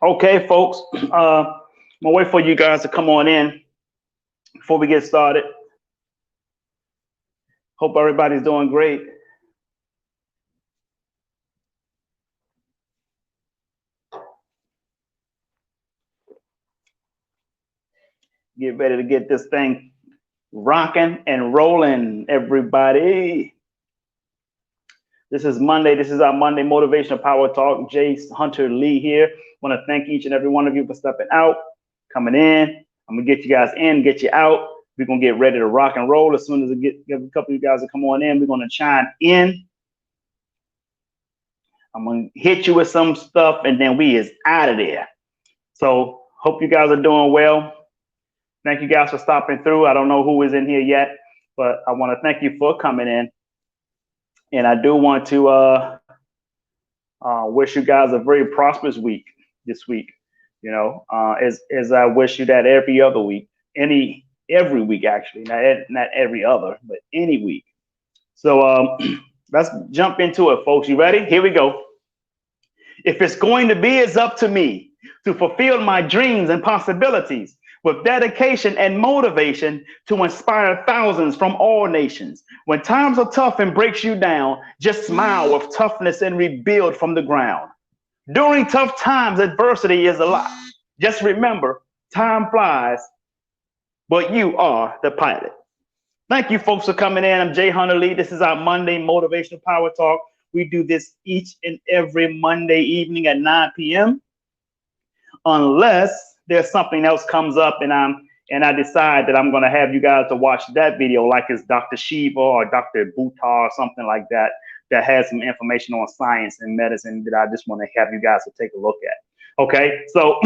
Okay, folks. I'm gonna wait for you guys to come on in before we get started. Hope everybody's doing great. Get ready to get this thing rocking and rolling, everybody. This is Monday. This is our Monday Motivational Power Talk. Jace Hunter Lee here. Want to thank each and every one of you for stepping out, coming in. I'm gonna get you guys in, get you out. We're gonna get ready to rock and roll. As soon as I get a couple of you guys to come on in, we're gonna chime in. I'm gonna hit you with some stuff, and then we is out of there. So hope you guys are doing well. Thank you guys for stopping through. I don't know who is in here yet, but I want to thank you for coming in. And I do want to wish you guys a very prosperous week this week. You know, as I wish you that every other week, every week actually, not every other, but any week. So let's jump into it, folks. You ready? Here we go. If it's going to be, it's up to me to fulfill my dreams and possibilities with dedication and motivation to inspire thousands from all nations. When times are tough and breaks you down, just smile with toughness and rebuild from the ground. During tough times, adversity is a lot. Just remember, time flies, but you are the pilot. Thank you, folks, for coming in. I'm Jay Hunter Lee. This is our Monday Motivational Power Talk. We do this each and every Monday evening at 9 p.m. Unless there's something else comes up and I decide that I'm going to have you guys to watch that video, like it's Dr. Shiva or Dr. Bhuta or something like that, that has some information on science and medicine that I just want to have you guys to take a look at. Okay, so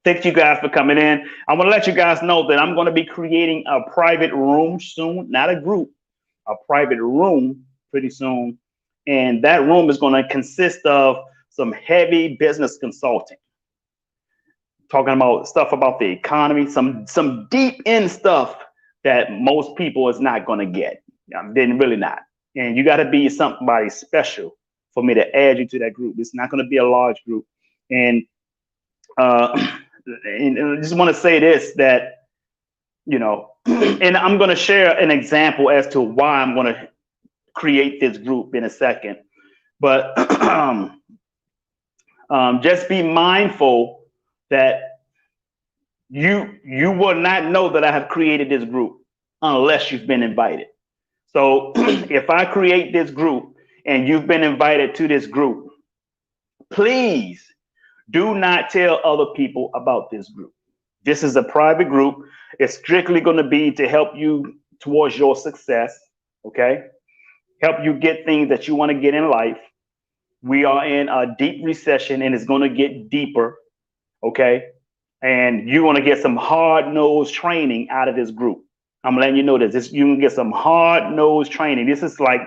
thank you guys for coming in. I want to let you guys know that I'm going to be creating a private room soon, not a group, a private room pretty soon. And that room is going to consist of some heavy business consulting, talking about stuff about the economy, some deep in stuff that most people is not going to get. Then really not. And you got to be somebody special for me to add you to that group. It's not going to be a large group. And and I just want to say this, that, you know, and I'm going to share an example as to why I'm going to create this group in a second. But just be mindful that you will not know that I have created this group unless you've been invited. So if I create this group and you've been invited to this group, please do not tell other people about this group. This is a private group. It's strictly going to be to help you towards your success, okay? Help you get things that you want to get in life. We are in a deep recession and it's going to get deeper, okay? And you're going to get some hard-nosed training out of this group. I'm letting you know this. You can get some hard-nosed training. This is like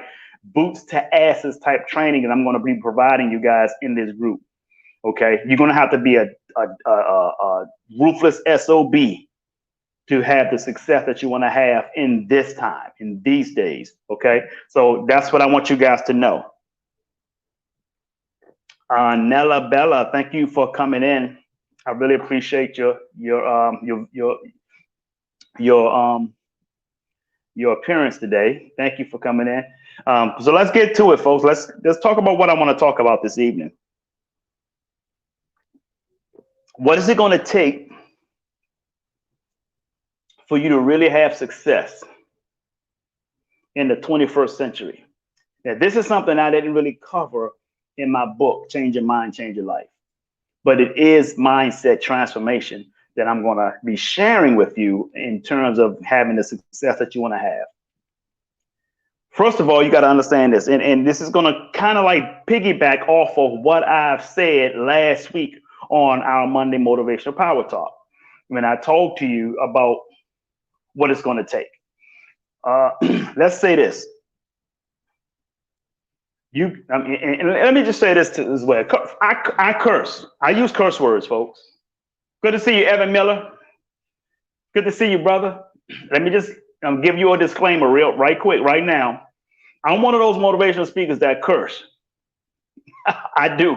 boots to asses type training that I'm going to be providing you guys in this group. Okay, you're going to have to be a ruthless SOB to have the success that you want to have in this time, in these days. Okay, so that's what I want you guys to know. Nella Bella, thank you for coming in. I really appreciate your appearance today. Thank you for coming in. So let's get to it, folks. Let's talk about what I want to talk about this evening. What is it going to take for you to really have success in the 21st century? Now, this is something I didn't really cover in my book, Change Your Mind, Change Your Life. But it is mindset transformation that I'm going to be sharing with you in terms of having the success that you want to have. First of all, you got to understand this. And this is going to kind of like piggyback off of what I've said last week on our Monday Motivational Power Talk, when I told to you about what it's going to take. Let's say this. And let me just say this as well. I curse. I use curse words, folks. Good to see you, Evan Miller. Good to see you, brother. Let me just give you a disclaimer right quick, right now. I'm one of those motivational speakers that curse. I do.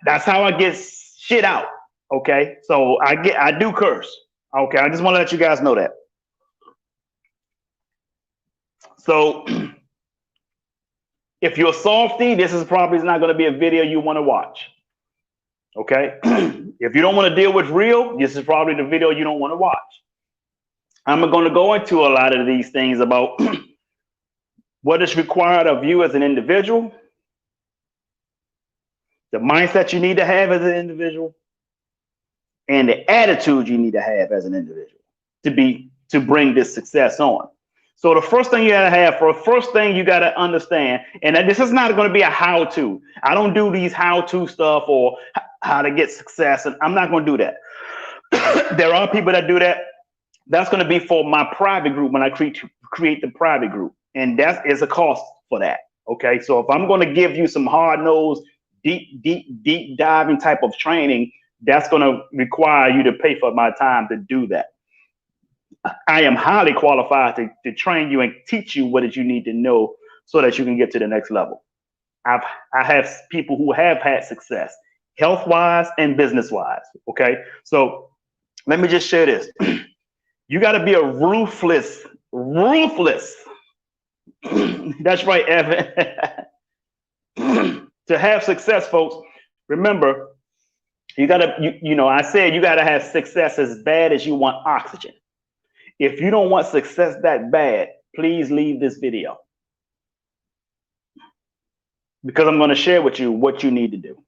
That's how I get shit out. Okay, so I do curse. Okay, I just want to let you guys know that. So if you're softy, this is probably not going to be a video you want to watch. Okay, if you don't want to deal with real, this is probably the video you don't want to watch. I'm going to go into a lot of these things about what is required of you as an individual, the mindset you need to have as an individual, and the attitude you need to have as an individual to bring this success on. So the first thing you gotta have, first thing you gotta understand, and this is not going to be a how-to. I don't do these how-to stuff or how to get success, and I'm not going to do that. There are people that do that. That's going to be for my private group when I create the private group, and that is a cost for that. Okay, so if I'm going to give you some hard-nosed, deep diving type of training, that's going to require you to pay for my time to do that. I am highly qualified to train you and teach you what you need to know so that you can get to the next level. I have people who have had success, health-wise and business-wise. Okay, so let me just share this. You got to be a ruthless. That's right, Evan. To have success, folks, remember, you got to, I said you got to have success as bad as you want oxygen. If you don't want success that bad, please leave this video, because I'm going to share with you what you need to do.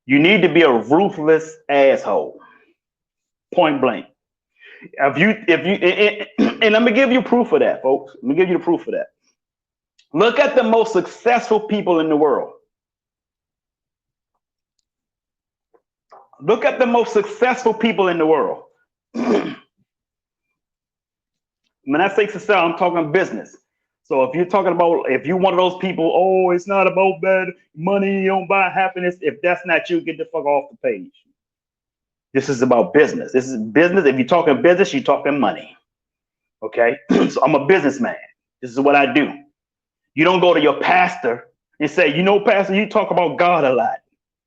You need to be a ruthless asshole, point blank. And let me give you proof of that, folks. Let me give you the proof of that. Look at the most successful people in the world. Look at the most successful people in the world. When I say success, I'm talking business. So if you're talking about, if you're one of those people, oh, it's not about bad money, you don't buy happiness. If that's not you, get the fuck off the page. This is about business. This is business. If you're talking business, you're talking money. Okay? So I'm a businessman. This is what I do. You don't go to your pastor and say, pastor, you talk about God a lot.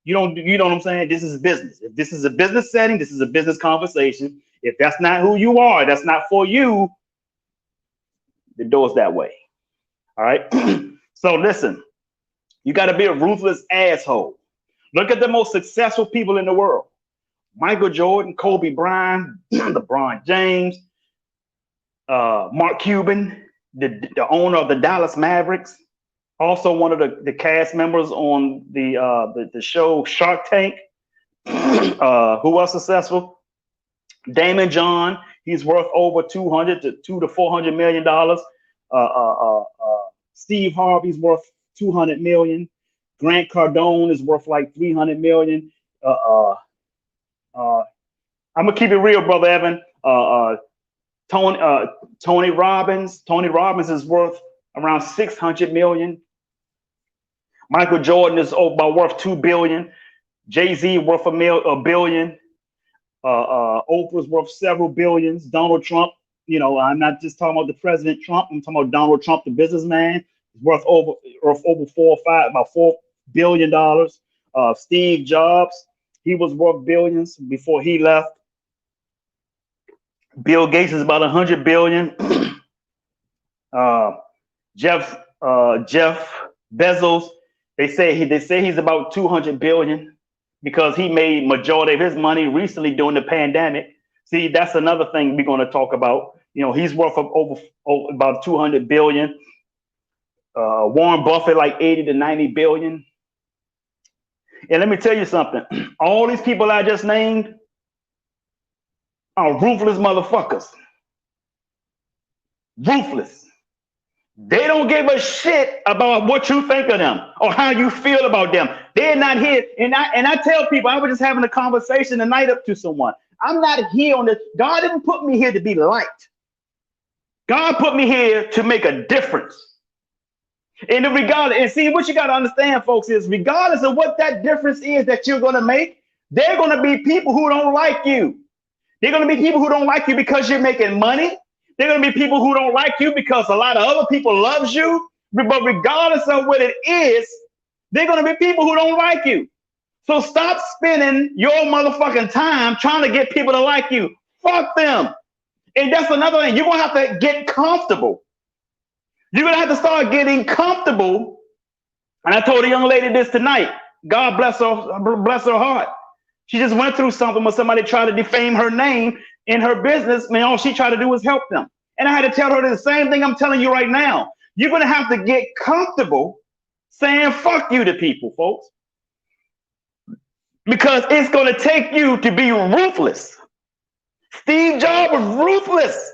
You know what I'm saying? This is business. If this is a business setting, this is a business conversation. If that's not who you are, that's not for you, the door's that way. All right. So listen, you got to be a ruthless asshole. Look at the most successful people in the world. Michael Jordan, Kobe Bryant, LeBron James, Mark Cuban, the owner of the Dallas Mavericks, also one of the cast members on the show Shark Tank. Who was successful? Damon John. He's worth over $200 to $400 million. Steve Harvey's worth $200 million. Grant Cardone is worth like $300 million. I'm gonna keep it real, brother Evan. Tony Robbins. Tony Robbins is worth around $600 million. Michael Jordan is worth $2 billion. Jay-Z worth a billion. Oprah's worth several billions. Donald Trump, I'm not just talking about the President Trump. I'm talking about Donald Trump, the businessman. He's worth over about $4 billion. Steve Jobs, he was worth billions before he left. Bill Gates is about $100 billion. Jeff Bezos, they say he's about $200 billion. Because he made majority of his money recently during the pandemic. See, that's another thing we're going to talk about. He's worth over about $200 billion. Warren Buffett, like 80 to 90 billion. And let me tell you something. All these people I just named are ruthless motherfuckers. Ruthless. They don't give a shit about what you think of them or how you feel about them. They're not here. And I tell people, I was just having a conversation tonight up to someone. I'm not here on this. God didn't put me here to be liked. God put me here to make a difference. And see, what you got to understand, folks, is regardless of what that difference is that you're going to make, there are going to be people who don't like you. There are going to be people who don't like you because you're making money. There are going to be people who don't like you because a lot of other people loves you. But regardless of what it is, there are going to be people who don't like you. So stop spending your motherfucking time trying to get people to like you. Fuck them. And that's another thing. You're going to have to get comfortable. You're going to have to start getting comfortable. And I told a young lady this tonight. God bless her heart. She just went through something where somebody tried to defame her name in her business. Man, all she tried to do was help them. And I had to tell her the same thing I'm telling you right now. You're going to have to get comfortable saying fuck you to people, folks. Because it's going to take you to be ruthless. Steve Jobs was ruthless.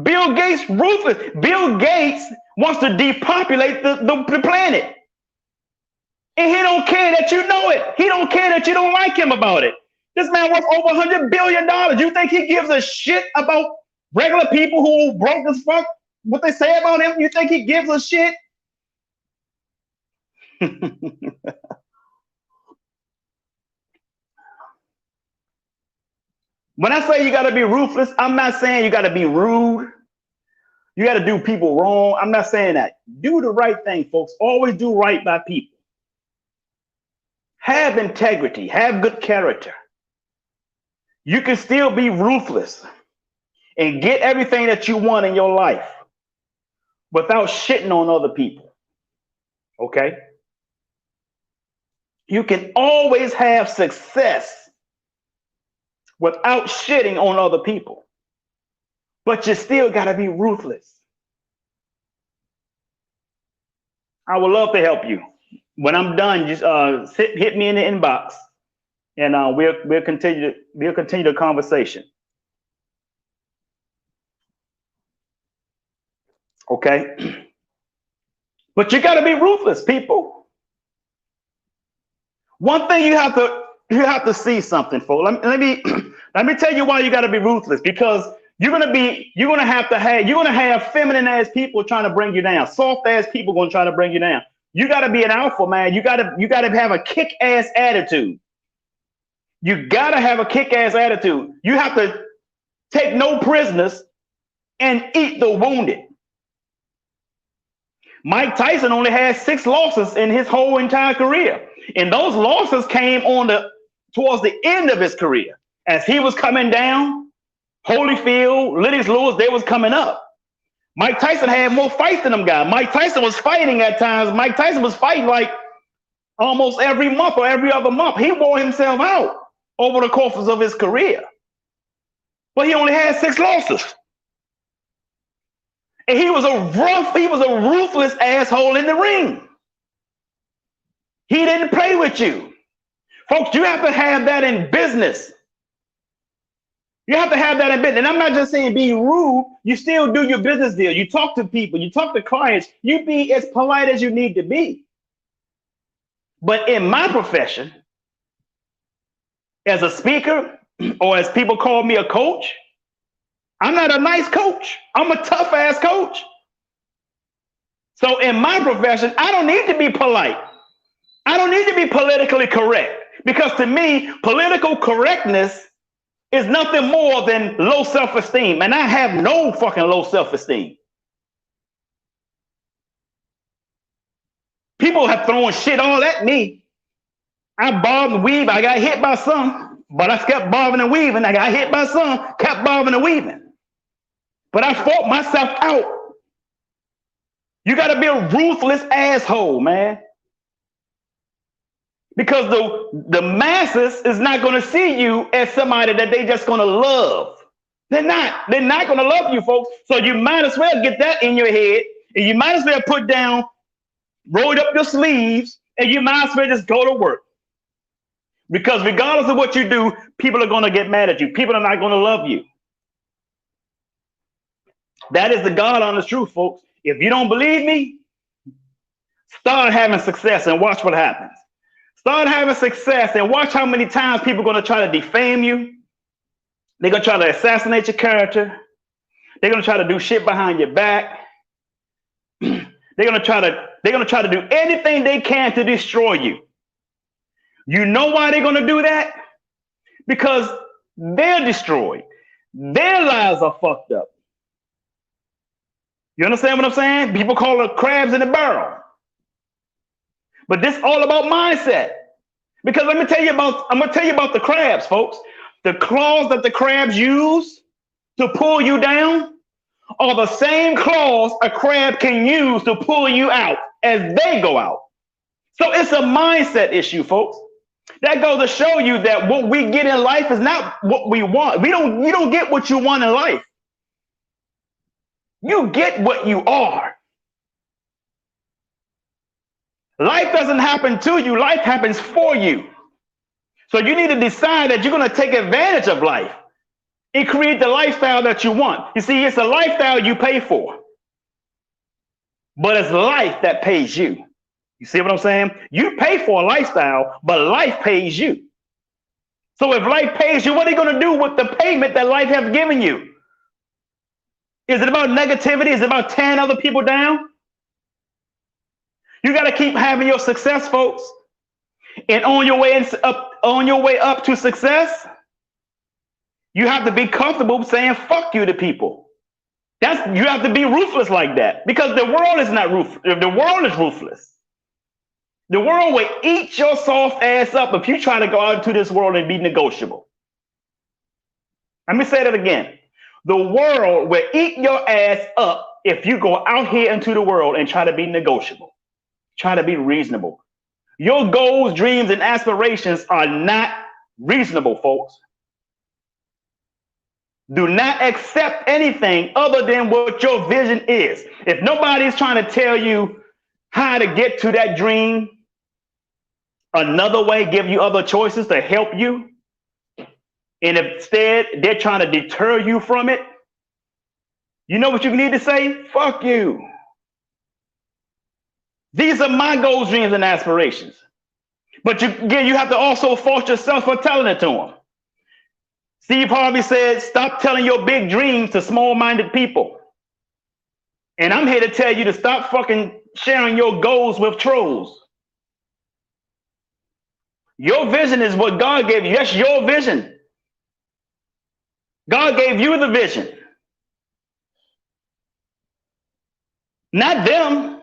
Bill Gates, ruthless. Bill Gates wants to depopulate the planet. And he don't care that you know it. He don't care that you don't like him about it. This man worth over $100 billion. You think he gives a shit about regular people who broke as fuck? What they say about him? You think he gives a shit? When I say you got to be ruthless, I'm not saying you got to be rude. You got to do people wrong. I'm not saying that. Do the right thing, folks. Always do right by people. Have integrity. Have good character. You can still be ruthless and get everything that you want in your life without shitting on other people. Okay? You can always have success without shitting on other people. But you still got to be ruthless. I would love to help you. When I'm done, just hit me in the inbox, and we'll continue the conversation. Okay? But you got to be ruthless, people. One thing you have to see something, folks. Let me tell you why you got to be ruthless. Because you're gonna have feminine ass people trying to bring you down. Soft ass people gonna try to bring you down. You got to be an alpha, man. You got to have a kick ass attitude. You got to have a kick ass attitude. You have to take no prisoners and eat the wounded. Mike Tyson only had 6 losses in his whole entire career. And those losses came towards the end of his career. As he was coming down, Holyfield, Lennox Lewis, they was coming up. Mike Tyson had more fights than them guys. Mike Tyson was fighting at times. Mike Tyson was fighting like almost every month or every other month. He wore himself out over the course of his career. But he only had 6 losses. And he was a ruthless asshole in the ring. He didn't play with you. Folks, you have to have that in business. You have to have that in business. And I'm not just saying be rude. You still do your business deal. You talk to people. You talk to clients. You be as polite as you need to be. But in my profession, as a speaker, or as people call me, a coach, I'm not a nice coach. I'm a tough ass coach. So in my profession, I don't need to be polite. I don't need to be politically correct. Because to me, political correctness is nothing more than low self-esteem. And I have no fucking low self-esteem. People have thrown shit all at me. I bobbed and weaved. I got hit by some, but I kept bobbing and weaving. I got hit by some, kept bobbing and weaving. But I fought myself out. You got to be a ruthless asshole, man. Because the masses is not going to see you as somebody that they just going to love. They're not. They're not going to love you, folks. So you might as well get that in your head, and you might as well put down, roll up your sleeves, and you might as well just go to work. Because regardless of what you do, people are going to get mad at you. People are not going to love you. That is the God honest truth, folks. If you don't believe me, start having success and watch what happens. Start having success and watch how many times people are going to try to defame you. They're going to try to assassinate your character. They're going to try to do shit behind your back. They're going to try to do anything they can to destroy you. You know why they're going to do that? Because they're destroyed. Their lives are fucked up. You understand what I'm saying? People call it crabs in the barrel. But this is all about mindset. Because I'm gonna tell you about the crabs, folks. The claws that the crabs use to pull you down are the same claws a crab can use to pull you out as they go out. So it's a mindset issue, folks. That goes to show you that what we get in life is not what we want. You don't get what you want in life. You get what you are. Life doesn't happen to you, life happens for you. So you need to decide that you're going to take advantage of life and create the lifestyle that you want. You see, it's a lifestyle you pay for, but it's life that pays you. You see what I'm saying? You pay for a lifestyle, but life pays you. So if life pays you, what are you going to do with the payment that life has given you? Is it about negativity? Is it about tearing other people down? You got to keep having your success, folks. And on your way up to success, you have to be comfortable saying fuck you to people. You have to be ruthless like that, because the world is not ruthless. The world is ruthless. The world will eat your soft ass up if you try to go out into this world and be negotiable. Let me say that again. The world will eat your ass up if you go out here into the world and try to be negotiable, try to be reasonable. Your goals, dreams, and aspirations are not reasonable, folks. Do not accept anything other than what your vision is. If nobody's trying to tell you how to get to that dream another way, give you other choices to help you, and instead they're trying to deter you from it, you know what you need to say? Fuck you. These are my goals, dreams, and aspirations. But you have to also fault yourself for telling it to them. Steve Harvey said, stop telling your big dreams to small-minded people. And I'm here to tell you to stop fucking sharing your goals with trolls. Your vision is what God gave you. That's your vision. God gave you the vision. Not them.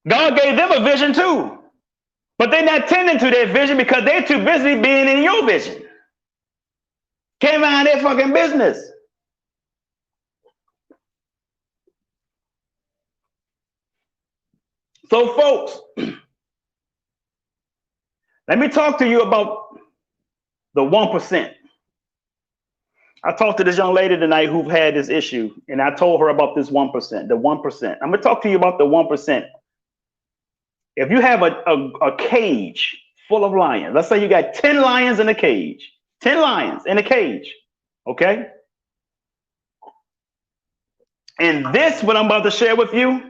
God gave them a vision too. But they're not tending to their vision because they're too busy being in your vision. Can't mind their fucking business. So, folks, let me talk to you about the 1%. I talked to this young lady tonight who had this issue, and I told her about this 1%, the 1%. I'm going to talk to you about the 1%. If you have a cage full of lions, let's say you got 10 lions in a cage, 10 lions in a cage, okay? And this, what I'm about to share with you,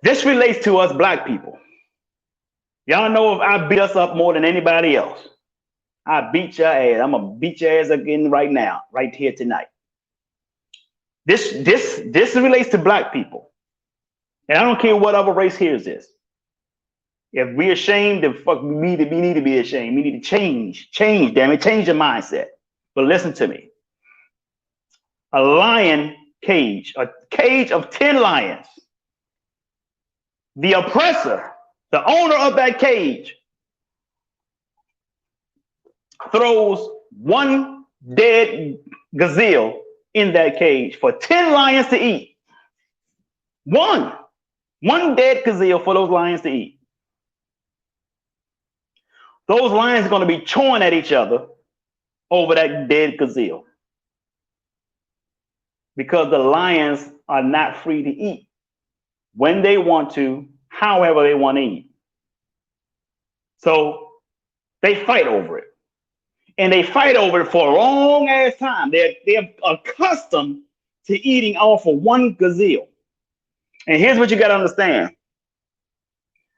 this relates to us black people. Y'all know if I beat us up more than anybody else, I beat your ass. I'm gonna beat your ass again right now, right here tonight. This relates to black people. And I don't care what other race hears this. If we're ashamed, then fuck, we need to be ashamed. We need to change, damn it, change your mindset. But listen to me. A lion cage, a cage of 10 lions. The oppressor, the owner of that cage, throws one dead gazelle in that cage for 10 lions to eat. One dead gazelle for those lions to eat. Those lions are going to be chewing at each other over that dead gazelle, because the lions are not free to eat when they want to, however they want to eat. So they fight over it. And they fight over it for a long ass time. They're accustomed to eating off of one gazelle. And here's what you got to understand.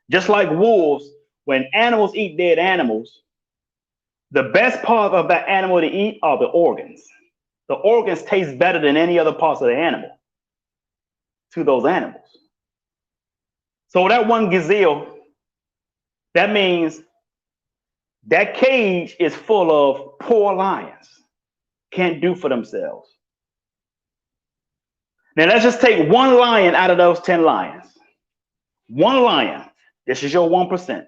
Just like wolves, when animals eat dead animals, the best part of that animal to eat are the organs. The organs taste better than any other parts of the animal to those animals. So that one gazelle, that means that cage is full of poor lions, can't do for themselves. Now let's just take one lion out of those 10 lions. One lion, this is your 1%.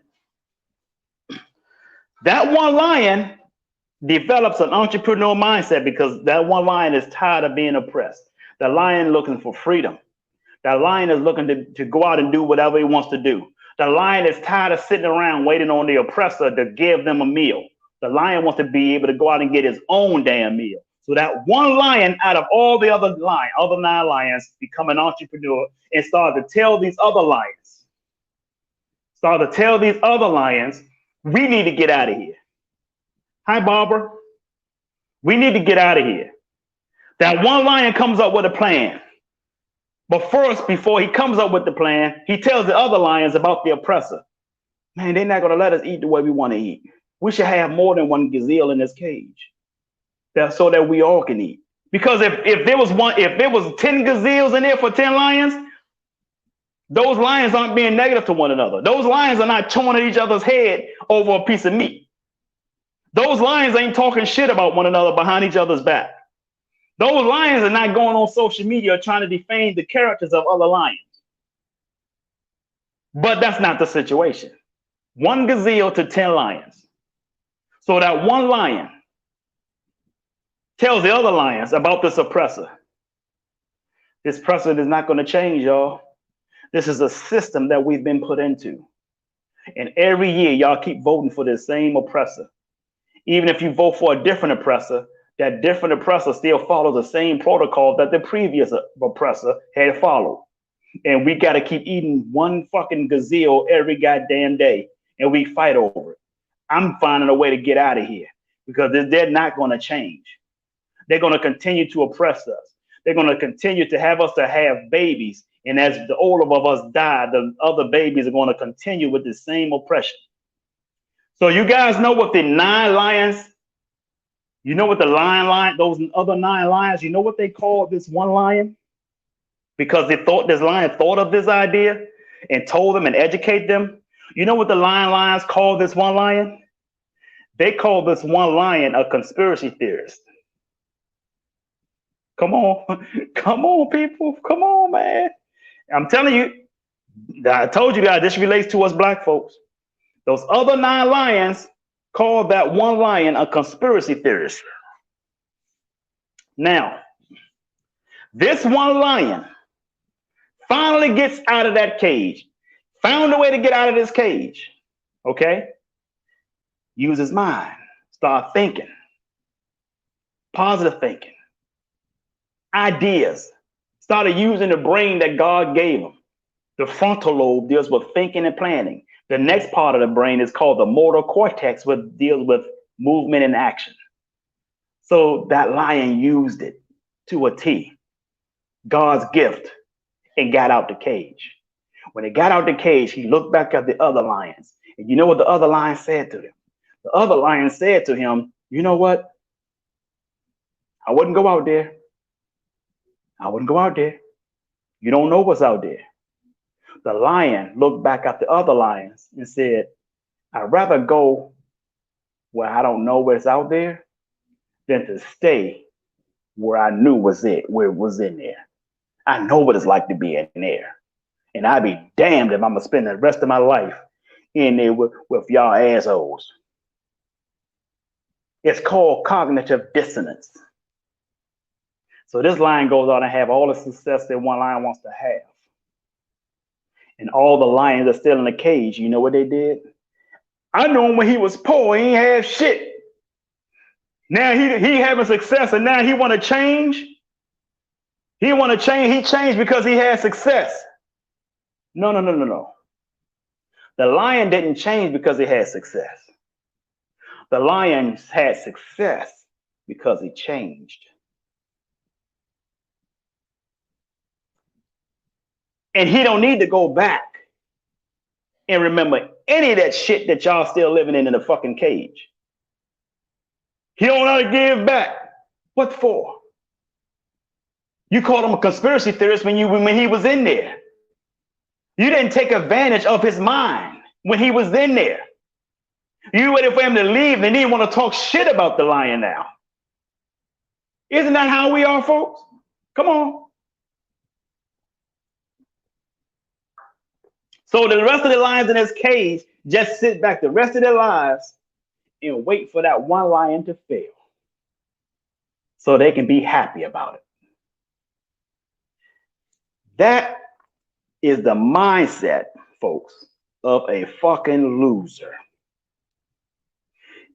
That one lion develops an entrepreneurial mindset because that one lion is tired of being oppressed. The lion looking for freedom. The lion is looking to go out and do whatever he wants to do. The lion is tired of sitting around waiting on the oppressor to give them a meal. The lion wants to be able to go out and get his own damn meal. So that one lion out of all the other 9 lions, become an entrepreneur and start to tell these other lions, we need to get out of here. Hi, Barbara. We need to get out of here. That one lion comes up with a plan. But first, before he comes up with the plan, he tells the other lions about the oppressor. Man, they're not going to let us eat the way we want to eat. We should have more than one gazelle in this cage, so that we all can eat. Because if there was 10 gazelles in there for 10 lions, those lions aren't being negative to one another. Those lions are not chewing at each other's head over a piece of meat. Those lions ain't talking shit about one another behind each other's back. Those lions are not going on social media trying to defame the characters of other lions. But that's not the situation. 1 gazelle to 10 lions. So that one lion tells the other lions about this oppressor. This oppressor is not going to change, y'all. This is a system that we've been put into. And every year, y'all keep voting for the same oppressor. Even if you vote for a different oppressor, that different oppressor still follows the same protocol that the previous oppressor had followed. And we got to keep eating 1 fucking gazelle every goddamn day, and we fight over it. I'm finding a way to get out of here because they're not going to change. They're going to continue to oppress us. They're going to continue to have us to have babies. And as the older of us die, the other babies are going to continue with the same oppression. So you guys know what the 9 lions, you know what the those other 9 lions, you know what they called this one lion? Because this lion thought of this idea and told them and educate them. You know what the lions called this one lion? They called this one lion a conspiracy theorist. Come on. Come on, people. Come on, man. I'm telling you, I told you guys, this relates to us black folks. Those other 9 lions called that one lion a conspiracy theorist. Now, this one lion finally gets out of that cage, found a way to get out of this cage, okay? Use his mind, start thinking, positive thinking, ideas, started using the brain that God gave him. The frontal lobe deals with thinking and planning. The next part of the brain is called the motor cortex, which deals with movement and action. So that lion used it to a T, God's gift, and got out the cage. When he got out the cage, he looked back at the other lions. And you know what the other lion said to him? The other lion said to him, you know what? I wouldn't go out there. I wouldn't go out there. You don't know what's out there. The lion looked back at the other lions and said, I'd rather go where I don't know what's out there than to stay where I knew where it was in there. I know what it's like to be in there. And I'd be damned if I'm going to spend the rest of my life in there with y'all assholes. It's called cognitive dissonance. So this lion goes on and have all the success that one lion wants to have. And all the lions are still in the cage. You know what they did? I know him when he was poor. He ain't have shit. Now he having success, and now he want to change. He want to change. He changed because he had success. No. The lion didn't change because he had success. The lion had success because he changed. And he don't need to go back and remember any of that shit that y'all still living in the fucking cage. He don't want to give back. What for? You called him a conspiracy theorist when he was in there. You didn't take advantage of his mind when he was in there. You waited for him to leave and then you want to talk shit about the lion now. Isn't that how we are, folks? Come on. So the rest of the lions in this cage just sit back the rest of their lives and wait for that one lion to fail so they can be happy about it. That is the mindset, folks, of a fucking loser.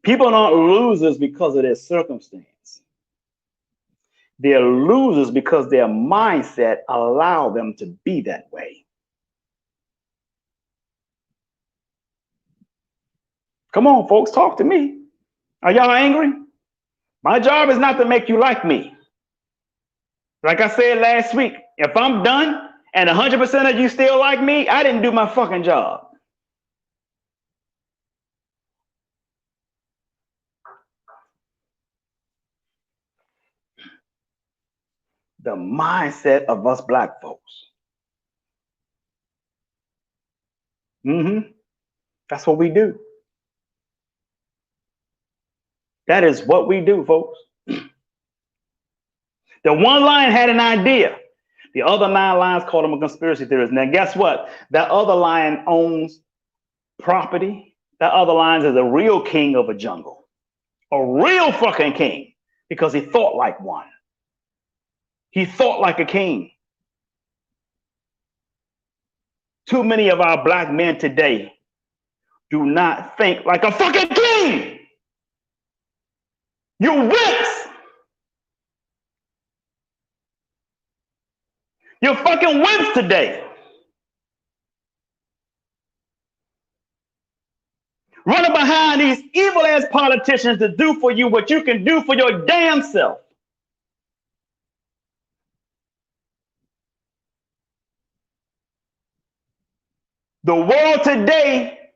People aren't losers because of their circumstance. They're losers because their mindset allows them to be that way. Come on, folks, talk to me. Are y'all angry? My job is not to make you like me. Like I said last week, if I'm done and 100% of you still like me, I didn't do my fucking job. The mindset of us black folks. That's what we do. That is what we do, folks. The one lion had an idea. The other 9 lions called him a conspiracy theorist. Now, guess what? That other lion owns property. That other lion is a real king of a jungle. A real fucking king. Because he thought like one. He thought like a king. Too many of our black men today do not think like a fucking king. You wimps. You're fucking wimps today. Running behind these evil ass politicians to do for you what you can do for your damn self. The world today,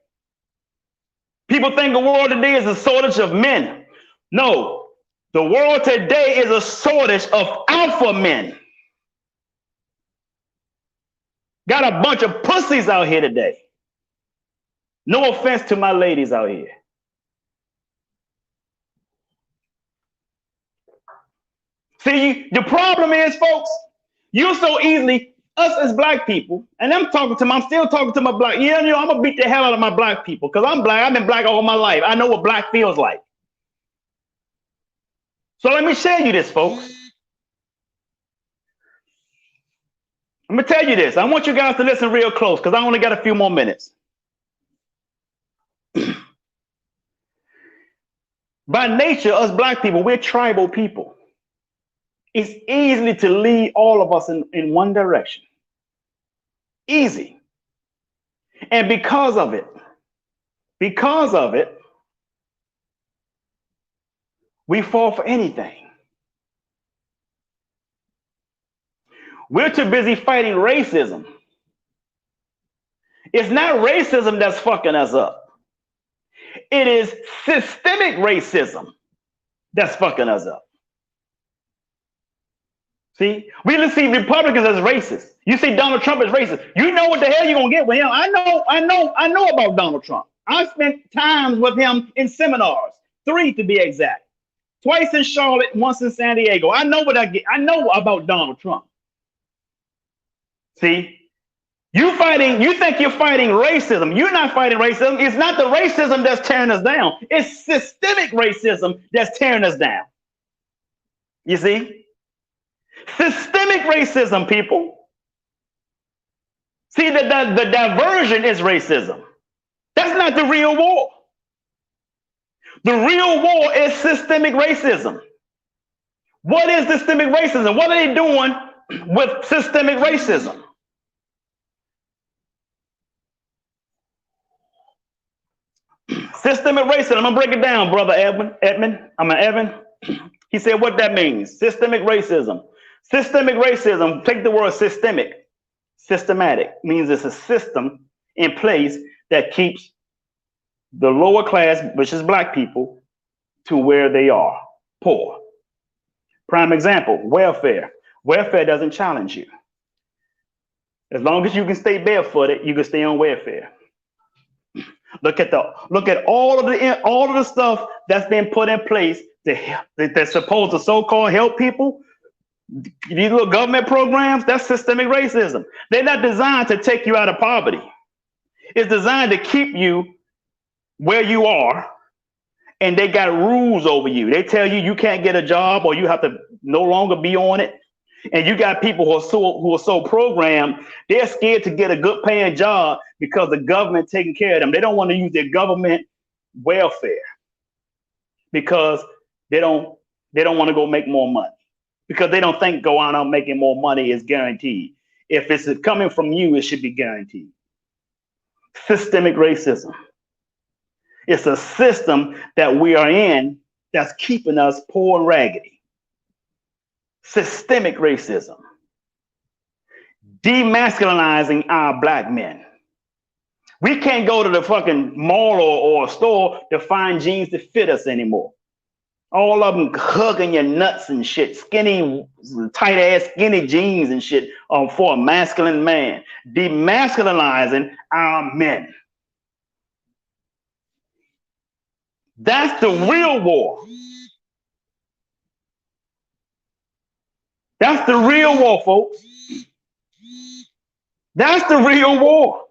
people think the world today is a shortage of men. No, the world today is a shortage of alpha men. Got a bunch of pussies out here today. No offense to my ladies out here. See, the problem is, folks, you so easily, us as black people, and I'm still talking to my black, I'm gonna beat the hell out of my black people because I'm black. I've been black all my life. I know what black feels like. So let me share you this, folks. I'm gonna tell you this. I want you guys to listen real close because I only got a few more minutes. By nature, us black people, we're tribal people. It's easy to lead all of us in one direction. Easy. And because of it, we fall for anything. We're too busy fighting racism. It's not racism that's fucking us up. It is systemic racism that's fucking us up. See, we just see Republicans as racist. You see Donald Trump as racist. You know what the hell you're gonna get with him. I know about Donald Trump. I spent times with him in seminars, 3 to be exact. Twice in Charlotte, once in San Diego. I know what I get. I know about Donald Trump. See, you think you're fighting racism. You're not fighting racism. It's not the racism that's tearing us down. It's systemic racism that's tearing us down. You see? Systemic racism, people. See, the diversion is racism. That's not the real war. The real war is systemic racism. What is systemic racism? What are they doing with systemic racism? Systemic racism. I'm gonna break it down, brother Evan. He said what that means. Systemic racism. Systemic racism. Take the word systemic. Systematic means it's a system in place that keeps the lower class, which is black people, to where they are, poor. Prime example, welfare. Welfare doesn't challenge you. As long as you can stay barefooted, you can stay on welfare. Look at all of the stuff that's been put in place that's supposed to so-called help people. These little government programs, that's systemic racism. They're not designed to take you out of poverty. It's designed to keep you where you are and they got rules over you. They tell you you can't get a job or you have to no longer be on it. And you got people who are so programmed, they're scared to get a good paying job because the government taking care of them. They don't want to use their government welfare because they don't want to go make more money, because they don't think going out making more money is guaranteed. If it's coming from you, it should be guaranteed. Systemic racism. It's a system that we are in that's keeping us poor and raggedy. Systemic racism. Demasculinizing our black men. We can't go to the fucking mall or a store to find jeans that fit us anymore. All of them hugging your nuts and shit, skinny, tight ass skinny jeans and shit for a masculine man. Demasculinizing our men. That's the real war. That's the real war, folks. That's the real war.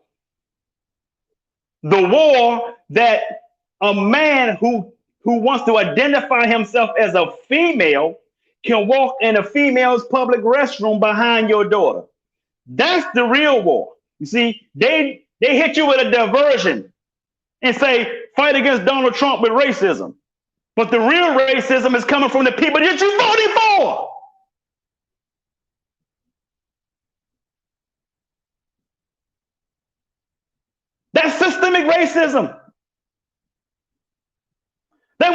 The war that a man who wants to identify himself as a female can walk in a female's public restroom behind your daughter. That's the real war. You see, they hit you with a diversion and say, fight against Donald Trump with racism. But the real racism is coming from the people that you voted for. That's systemic racism. The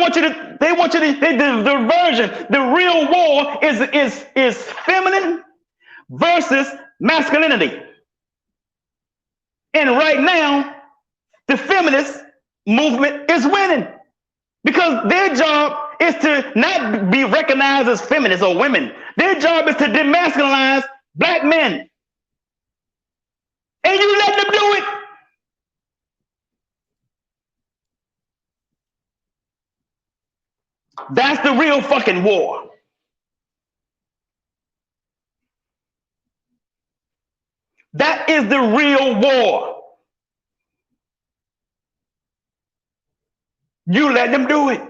diversion. The real war is feminine versus masculinity. And right now, the feminist movement is winning because their job is to not be recognized as feminists or women. Their job is to demasculinize black men. And you let them do it. That's the real fucking war. That is the real war. You let them do it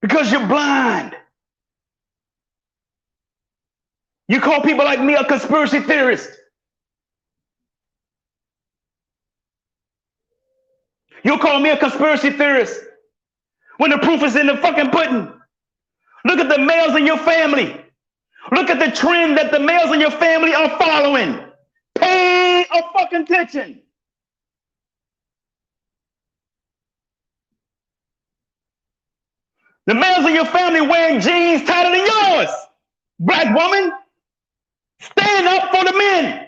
because you're blind. You call people like me a conspiracy theorist. You call me a conspiracy theorist when the proof is in the fucking pudding. Look at the males in your family. Look at the trend that the males in your family are following. Pay a fucking attention. The males in your family wearing jeans tighter than yours. Black woman, stand up for the men.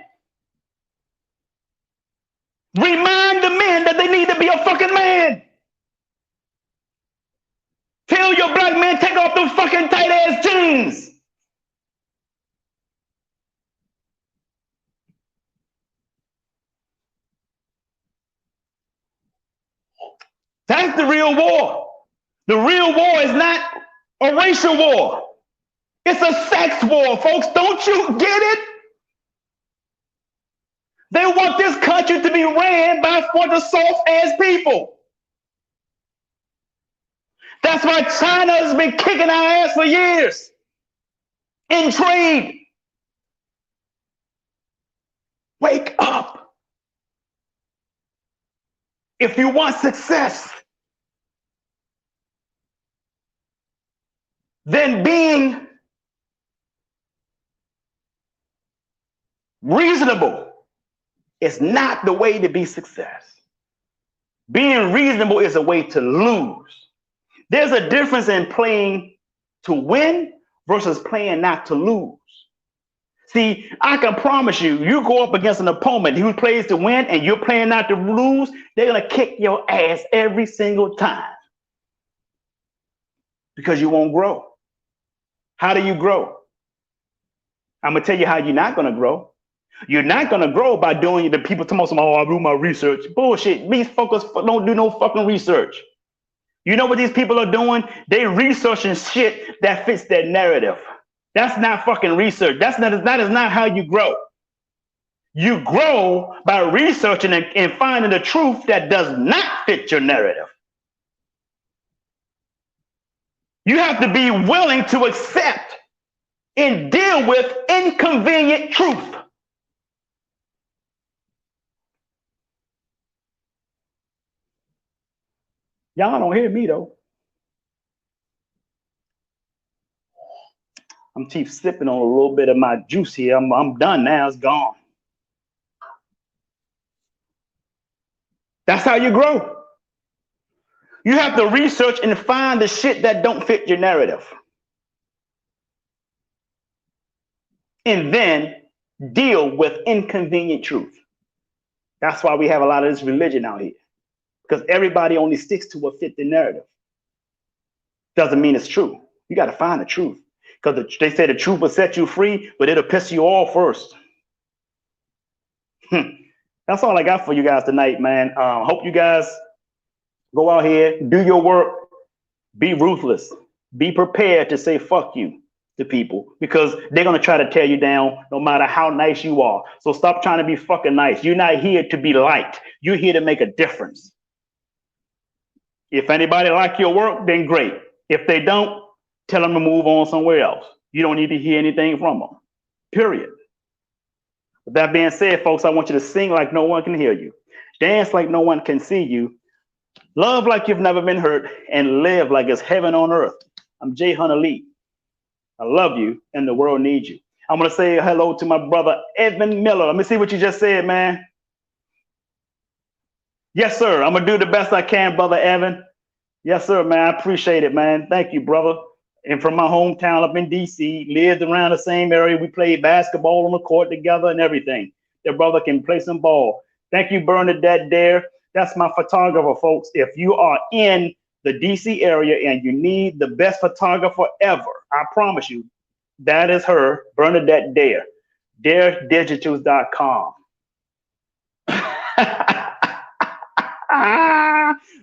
Remind the men that they need to be a fucking man. Tell your black men, take off them fucking tight ass jeans. That's the real war. The real war is not a racial war. It's a sex war, folks. Don't you get it? They want this country to be ran by for the soft-ass people. That's why China has been kicking our ass for years in trade. Wake up. If you want success, then being reasonable is not the way to be success. Being reasonable is a way to lose. There's a difference in playing to win versus playing not to lose. See, I can promise you, you go up against an opponent who plays to win and you're playing not to lose, they're going to kick your ass every single time because you won't grow. How do you grow? I'm going to tell you how you're not going to grow. You're not going to grow by doing the people tell me, oh, I do my research. Bullshit. These fuckers don't do no fucking research. You know what these people are doing? They researching shit that fits their narrative. That's not fucking research. That is not how you grow. You grow by researching and finding the truth that does not fit your narrative. You have to be willing to accept and deal with inconvenient truth. Y'all don't hear me though. I'm keep sipping on a little bit of my juice here. I'm done now. It's gone. That's how you grow. You have to research and find the shit that don't fit your narrative. And then deal with inconvenient truth. That's why we have a lot of this religion out here. Because everybody only sticks to what fit the narrative. Doesn't mean it's true. You got to find the truth. Because they say the truth will set you free, but it'll piss you off first. That's all I got for you guys tonight, man. Hope you guys go out here, do your work, be ruthless, be prepared to say fuck you to people because they're going to try to tear you down no matter how nice you are. So stop trying to be fucking nice. You're not here to be liked. You're here to make a difference. If anybody like your work, then great. If they don't, tell them to move on somewhere else. You don't need to hear anything from them, period. With that being said, folks, I want you to sing like no one can hear you, dance like no one can see you, love like you've never been hurt, and live like it's heaven on earth. I'm Jay Hunter Lee. I love you, and the world needs you. I'm going to say hello to my brother, Evan Miller. Let me see what you just said, man. Yes, sir. I'm going to do the best I can, brother Evan. Yes, sir, man. I appreciate it, man. Thank you, brother. And from my hometown up in D.C., lived around the same area. We played basketball on the court together and everything. Their brother can play some ball. Thank you, Bernadette Dare. That's my photographer, folks. If you are in the DC area and you need the best photographer ever, I promise you, that is her, Bernadette Dare, daredigitals.com.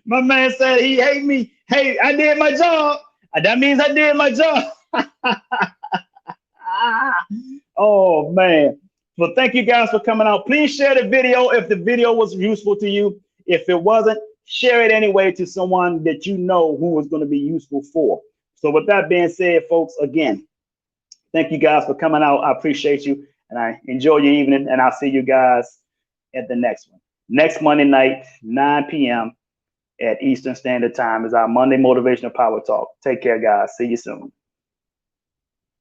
My man said he hate me. Hey, I did my job. That means I did my job. Oh, man. Well, thank you guys for coming out. Please share the video if the video was useful to you. If it wasn't, share it anyway to someone that you know who is going to be useful for. So with that being said, folks, again, thank you guys for coming out. I appreciate you, and I enjoy your evening, and I'll see you guys at the next one. Next Monday night, 9 p.m. at Eastern Standard Time is our Monday Motivational Power Talk. Take care, guys. See you soon.